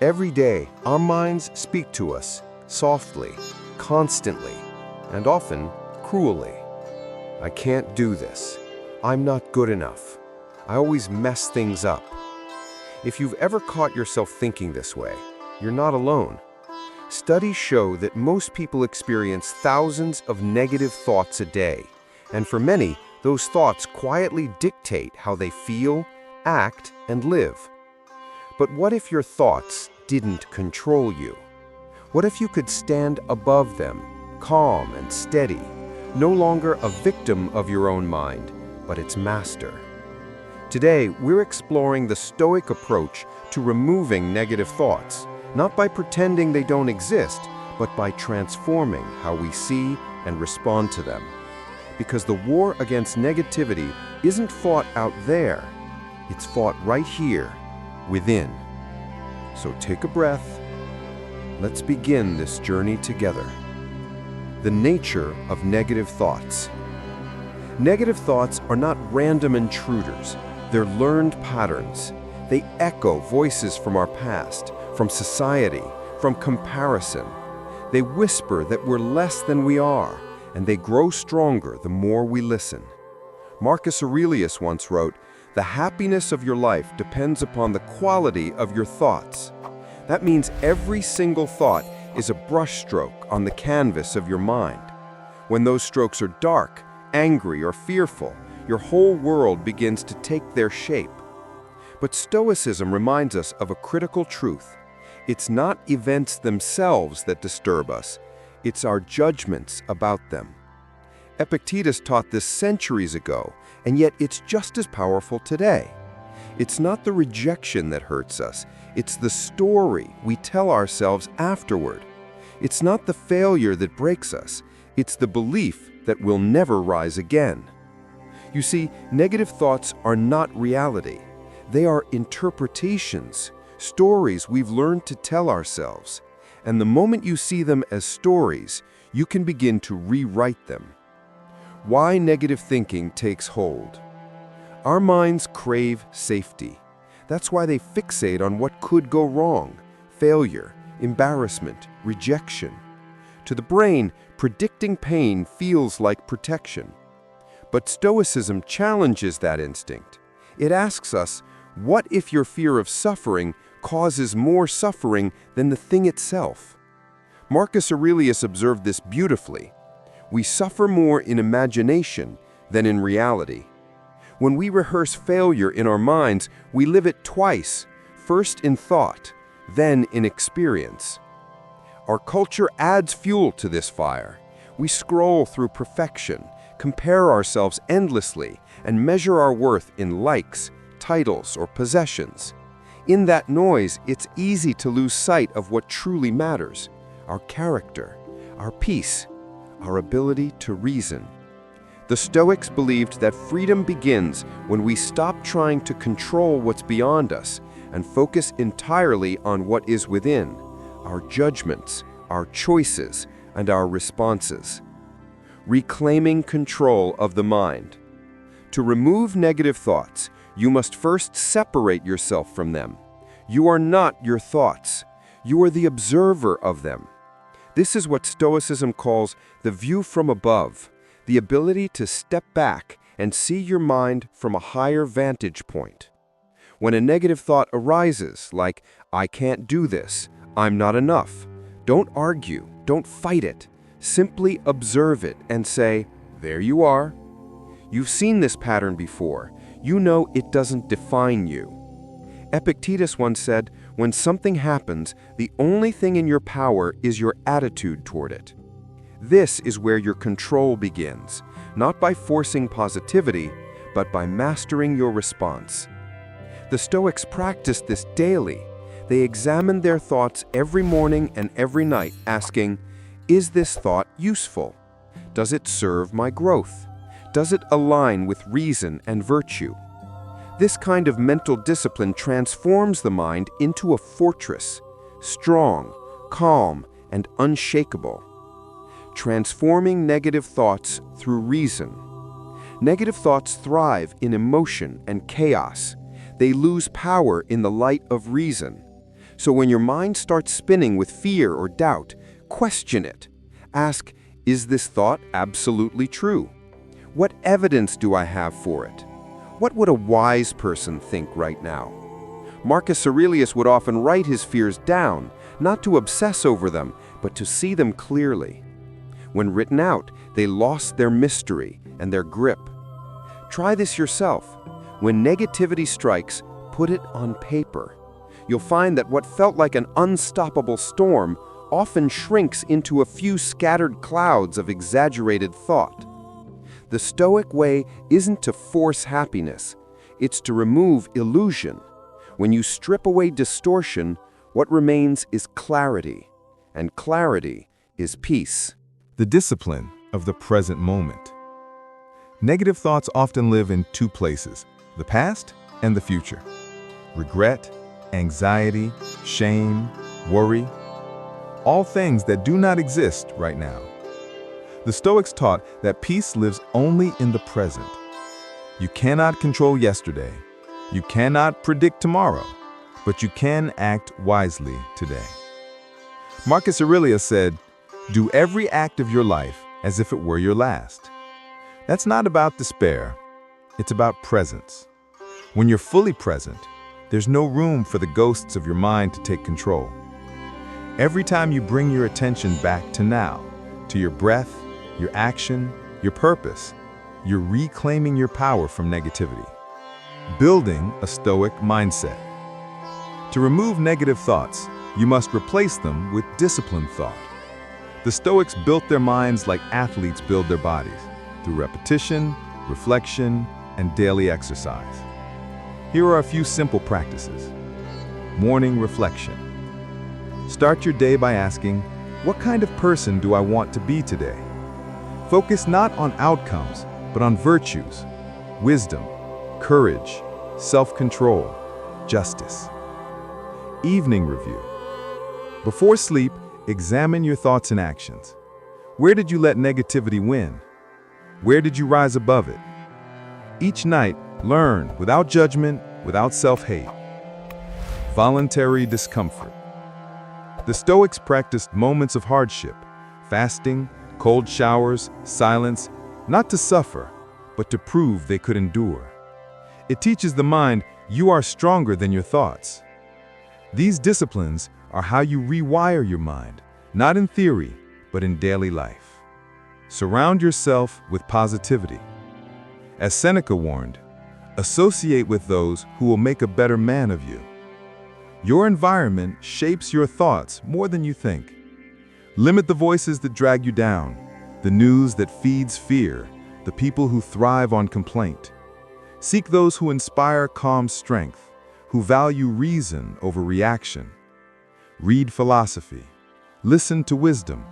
Every day, our minds speak to us softly, constantly, and often cruelly. I can't do this. I'm not good enough. I always mess things up. If you've ever caught yourself thinking this way, you're not alone. Studies show that most people experience thousands of negative thoughts a day, and for many, those thoughts quietly dictate how they feel, act, and live. But what if your thoughts didn't control you? What if you could stand above them, calm and steady, no longer a victim of your own mind, but its master? Today, we're exploring the Stoic approach to removing negative thoughts, not by pretending they don't exist, but by transforming how we see and respond to them. Because the war against negativity isn't fought out there, it's fought right here, within. So take a breath. Let's begin this journey together. The nature of negative thoughts. Negative thoughts are not random intruders. They're learned patterns. They echo voices from our past, from society, from comparison. They whisper that we're less than we are, and they grow stronger the more we listen. Marcus Aurelius once wrote, "The happiness of your life depends upon the quality of your thoughts." That means every single thought is a brushstroke on the canvas of your mind. When those strokes are dark, angry, or fearful, your whole world begins to take their shape. But Stoicism reminds us of a critical truth. It's not events themselves that disturb us, it's our judgments about them. Epictetus taught this centuries ago, and yet it's just as powerful today. It's not the rejection that hurts us, it's the story we tell ourselves afterward. It's not the failure that breaks us, it's the belief that we'll never rise again. You see, negative thoughts are not reality. They are interpretations, stories we've learned to tell ourselves. And the moment you see them as stories, you can begin to rewrite them. Why negative thinking takes hold. Our minds crave safety. That's why they fixate on what could go wrong: failure, embarrassment, rejection. To the brain, predicting pain feels like protection. But Stoicism challenges that instinct. It asks us, what if your fear of suffering causes more suffering than the thing itself? Marcus Aurelius observed this beautifully. We suffer more in imagination than in reality. When we rehearse failure in our minds, we live it twice, first in thought, then in experience. Our culture adds fuel to this fire. We scroll through perfection, compare ourselves endlessly, and measure our worth in likes, titles, or possessions. In that noise, it's easy to lose sight of what truly matters: our character, our peace, our ability to reason. The Stoics believed that freedom begins when we stop trying to control what's beyond us and focus entirely on what is within: our judgments, our choices, and our responses. Reclaiming control of the mind. To remove negative thoughts, you must first separate yourself from them. You are not your thoughts. You are the observer of them. This is what Stoicism calls the view from above, the ability to step back and see your mind from a higher vantage point. When a negative thought arises, like, "I can't do this," "I'm not enough," don't argue, don't fight it. Simply observe it and say, "There you are." You've seen this pattern before. You know it doesn't define you. Epictetus once said, "When something happens, the only thing in your power is your attitude toward it." This is where your control begins, not by forcing positivity, but by mastering your response. The Stoics practiced this daily. They examined their thoughts every morning and every night, asking, "Is this thought useful? Does it serve my growth? Does it align with reason and virtue?" This kind of mental discipline transforms the mind into a fortress, strong, calm, and unshakable. Transforming negative thoughts through reason. Negative thoughts thrive in emotion and chaos. They lose power in the light of reason. So when your mind starts spinning with fear or doubt, question it. Ask, is this thought absolutely true? What evidence do I have for it? What would a wise person think right now? Marcus Aurelius would often write his fears down, not to obsess over them, but to see them clearly. When written out, they lost their mystery and their grip. Try this yourself. When negativity strikes, put it on paper. You'll find that what felt like an unstoppable storm often shrinks into a few scattered clouds of exaggerated thought. The Stoic way isn't to force happiness, it's to remove illusion. When you strip away distortion, what remains is clarity, and clarity is peace. The discipline of the present moment. Negative thoughts often live in two places, the past and the future. Regret, anxiety, shame, worry, all things that do not exist right now. The Stoics taught that peace lives only in the present. You cannot control yesterday. You cannot predict tomorrow, but you can act wisely today. Marcus Aurelius said, "Do every act of your life as if it were your last." That's not about despair. It's about presence. When you're fully present, there's no room for the ghosts of your mind to take control. Every time you bring your attention back to now, to your breath, your action, your purpose, you're reclaiming your power from negativity. Building a Stoic mindset. To remove negative thoughts, you must replace them with disciplined thought. The Stoics built their minds like athletes build their bodies, through repetition, reflection, and daily exercise. Here are a few simple practices. Morning reflection. Start your day by asking, what kind of person do I want to be today? Focus not on outcomes, but on virtues, wisdom, courage, self-control, justice. Evening review. Before sleep, examine your thoughts and actions. Where did you let negativity win? Where did you rise above it? Each night, learn without judgment, without self-hate. Voluntary discomfort. The Stoics practiced moments of hardship, fasting, cold showers, silence, not to suffer, but to prove they could endure. It teaches the mind you are stronger than your thoughts. These disciplines are how you rewire your mind, not in theory, but in daily life. Surround yourself with positivity. As Seneca warned, associate with those who will make a better man of you. Your environment shapes your thoughts more than you think. Limit the voices that drag you down, the news that feeds fear, the people who thrive on complaint. Seek those who inspire calm strength, who value reason over reaction. Read philosophy. Listen to wisdom.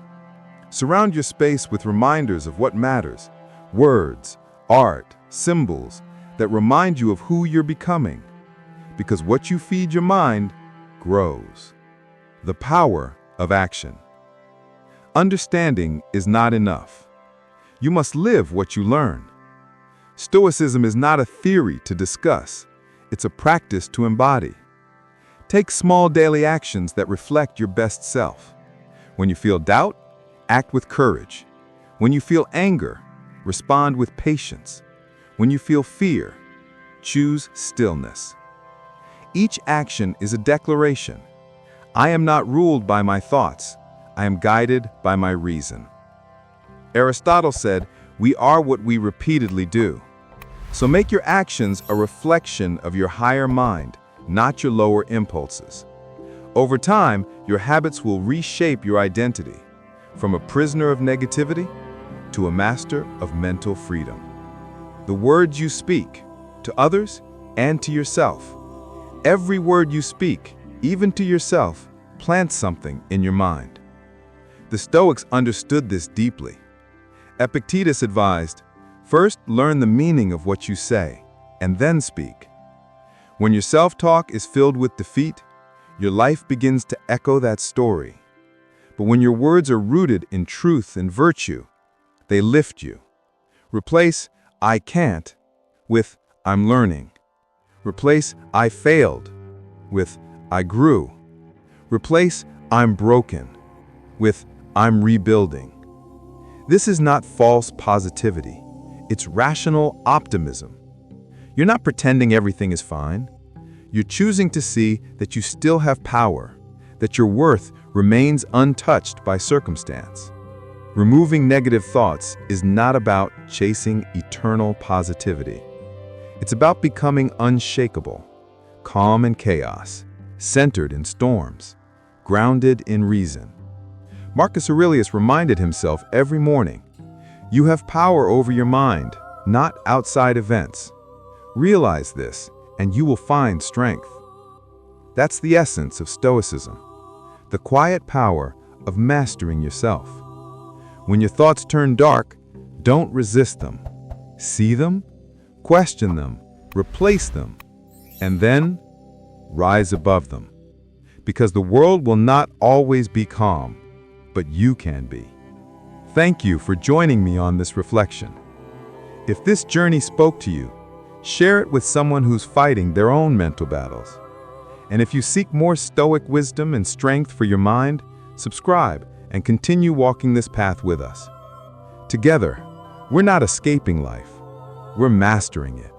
Surround your space with reminders of what matters, words, art, symbols that remind you of who you're becoming. Because what you feed your mind grows. The power of action. Understanding is not enough. You must live what you learn. Stoicism is not a theory to discuss. It's a practice to embody. Take small daily actions that reflect your best self. When you feel doubt, act with courage. When you feel anger, respond with patience. When you feel fear, choose stillness. Each action is a declaration. I am not ruled by my thoughts. I am guided by my reason. Aristotle said, we are what we repeatedly do. So make your actions a reflection of your higher mind, not your lower impulses. Over time, your habits will reshape your identity, from a prisoner of negativity to a master of mental freedom. The words you speak, to others and to yourself. Every word you speak, even to yourself, plants something in your mind. The Stoics understood this deeply. Epictetus advised, first learn the meaning of what you say, and then speak. When your self-talk is filled with defeat, your life begins to echo that story. But when your words are rooted in truth and virtue, they lift you. Replace I can't with I'm learning. Replace I failed with I grew. Replace "I'm broken" with "I'm rebuilding." This is not false positivity. It's rational optimism. You're not pretending everything is fine. You're choosing to see that you still have power, that your worth remains untouched by circumstance. Removing negative thoughts is not about chasing eternal positivity. It's about becoming unshakable, calm in chaos, centered in storms, grounded in reason. Marcus Aurelius reminded himself every morning, "You have power over your mind, not outside events. Realize this, and you will find strength." That's the essence of Stoicism, the quiet power of mastering yourself. When your thoughts turn dark, don't resist them. See them, question them, replace them, and then rise above them. Because the world will not always be calm, but you can be. Thank you for joining me on this reflection. If this journey spoke to you, share it with someone who's fighting their own mental battles. And if you seek more stoic wisdom and strength for your mind, subscribe and continue walking this path with us. Together, we're not escaping life, we're mastering it.